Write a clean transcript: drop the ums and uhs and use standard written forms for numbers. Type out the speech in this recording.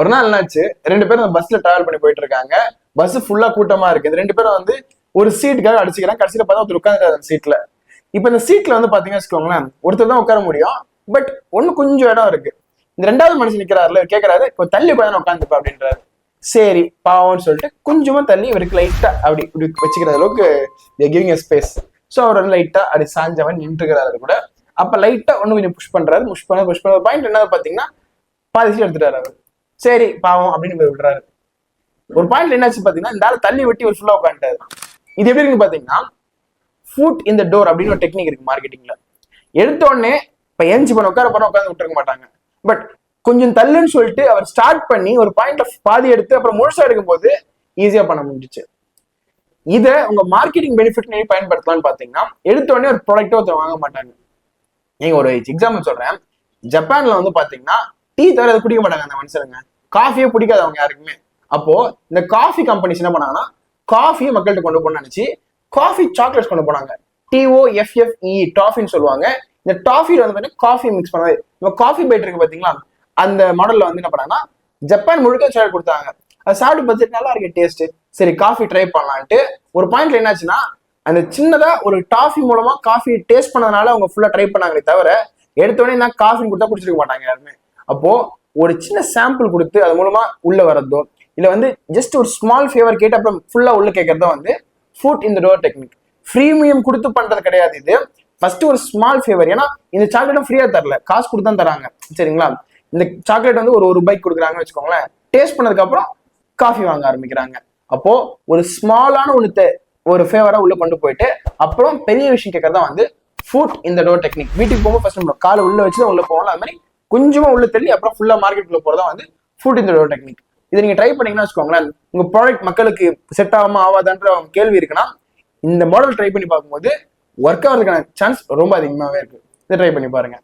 ஒரு நாள் என்னாச்சு, 2 பேரும் பஸ்ல டிராவல் பண்ணி போயிட்டு இருக்காங்க. பஸ் ஃபுல்லா கூட்டமா இருக்கு. இந்த 2 பேரும் வந்து ஒரு சீட்டுக்காக அடிச்சுக்கிறாங்க. கடைசியில பார்த்தா ஒருத்தர் உட்காந்துருக்காரு அந்த சீட்ல. இப்ப இந்த சீட்ல வந்து பாத்தீங்கன்னு வச்சுக்கோங்களேன், ஒருத்தர் தான் உட்கார முடியும். பட் ஒண்ணு கொஞ்சம் இடம் இருக்கு. இந்த 2வது மனுஷன் நிக்கிறாருல, கேட்கறாரு, இப்போ தள்ளி உட்காந்து உட்காந்துப்பா அப்படின்றாரு. சரி பாவம்னு சொல்லிட்டு கொஞ்சமா தள்ளி இவருக்கு லைட்டா அப்படி இப்படி வச்சுக்கிற அளவுக்கு கிவிங் ஸ்பேஸ். ஸோ அவர் வந்து லைட்டா அப்படி சாஞ்சவன் நின்றுக்கிறாரு கூட. அப்ப லைட்டா ஒண்ணு கொஞ்சம் புஷ் பண்றாரு. புஷ் பண்ண பாயிண்ட் என்ன பாத்தீங்கன்னா பாதி சீட் எடுத்துட்டாரு அவர். சரி பாவம் அப்படின்னு விடுறாரு. ஒரு பாயிண்ட்ல என்னாச்சு பாத்தீங்கன்னா, இந்த ஆள் தள்ளி வெட்டி ஒரு ஃபுல்லா உட்காந்துட்டாரு. இது எப்படி இருக்கு பாத்தீங்கன்னா, ஃபுட் இந்த டோர் அப்படின்னு ஒரு டெக்னிக் இருக்கு மார்க்கெட்டிங்ல. எடுத்த உடனே இப்ப எஞ்சி பண்ண உட்காந்து விட்டுருக்க மாட்டாங்க. பட் கொஞ்சம் தள்ளுன்னு சொல்லிட்டு அவர் ஸ்டார்ட் பண்ணி ஒரு பாயிண்ட்ல பாதி எடுத்து அப்புறம் முழுசா எடுக்கும் போது ஈஸியா பண்ண முடிஞ்சிச்சு. இதை உங்க மார்க்கெட்டிங் பெனிஃபிட் நீங்க பயன்படுத்தலாம்னு பாத்தீங்கன்னா, எடுத்த உடனே ஒரு ப்ராடக்ட்டை ஒருத்தர் வாங்க மாட்டாங்க. நீங்க ஒரு எக்ஸாம்பிள் சொல்றேன். ஜப்பான்ல வந்து பாத்தீங்கன்னா டீ தவிர அதை குடிக்க மாட்டாங்க அந்த மனுஷருங்க. காஃபியே பிடிக்காது அவங்க யாருக்குமே. அப்போ இந்த காஃபி கம்பெனிஸ் என்ன பண்ணாங்கன்னா, காஃபியை மக்கள்கிட்ட கொண்டு போகணும்னு நினைச்சு காஃபி சாக்லேட்ஸ் கொண்டு போனாங்க. TOFFE டாஃபின்னு சொல்லுவாங்க. இந்த டாஃபில வந்து பாத்தீங்கன்னா காஃபி மிக்ஸ் பண்ணது. இப்போ காஃபி பைட் இருக்கு பாத்தீங்களா, அந்த மாடல்ல வந்து என்ன பண்ணாங்கன்னா ஜப்பான் முழுக்க சாக்லேட் கொடுத்தாங்க. அது சாப்பிட்டு பார்த்துட்டு நல்லா இருக்கு டேஸ்ட். சரி காஃபி ட்ரை பண்ணலான்ட்டு ஒரு பாயிண்ட்ல என்னாச்சுன்னா, அந்த சின்னதா ஒரு டாஃபி மூலமா காஃபி டேஸ்ட் பண்ணதுனால அவங்க ஃபுல்லா ட்ரை பண்ணாங்களே தவிர, எடுத்தோடனே நான் காஃபி கொடுத்தா குடிச்சிருக்க மாட்டாங்க யாருமே. அப்போ ஒரு சின்ன சாம்பிள் கொடுத்து அது மூலமா உள்ள வரதோ, இல்ல வந்து ஜஸ்ட் ஒரு ஸ்மால் ஃபேவர் கேட்டு அப்புறம் ஃபுல்லா உள்ள கேட்கறதோ வந்து ஃபுட் இந்த டோர் டெக்னிக். ஃப்ரீமியம் கொடுத்து பண்றது கிடையாது இது. ஃபர்ஸ்ட் ஒரு ஸ்மால் ஃபேவர். ஏன்னா இந்த சாக்லேட்டும் ஃப்ரீயா தரல, காசு கொடுத்து தான் தராங்க. சரிங்களா? இந்த சாக்லேட் வந்து ஒரு ரூபாய்க்கு கொடுக்குறாங்கன்னு வச்சுக்கோங்களேன். டேஸ்ட் பண்ணதுக்கு அப்புறம் காஃபி வாங்க ஆரம்பிக்கிறாங்க. அப்போ ஒரு ஸ்மாலான ஒரு ஃபேவரா உள்ள கொண்டு போயிட்டு அப்புறம் பெரிய விஷயம் கேட்கறதா வந்து ஃபுட் இந்த டோர் டெக்னிக். வீட்டுக்கு போகும்போது ஃபர்ஸ்ட் நம்ம காலை உள்ள வச்சு உள்ள போகலாம். அது மாதிரி கொஞ்சமா உள்ள தள்ளி அப்புறம் ஃபுல்லா மார்க்கெட்டுக்குள்ள போறதா வந்து ஃபுட் இந்த டோர் டெக்னிக். இதை நீங்க ட்ரை பண்ணீங்கன்னா வச்சுக்கோங்களேன், உங்க ப்ராடக்ட் மக்களுக்கு செட் ஆகாம ஆகாதான்ற கேள்வி இருக்குன்னா இந்த மாடல் ட்ரை பண்ணி பார்க்கும்போது ஒர்க் ஆகிறதுக்கான சான்ஸ் ரொம்ப அதிகமாகவே இருக்கு. இதை ட்ரை பண்ணி பாருங்க.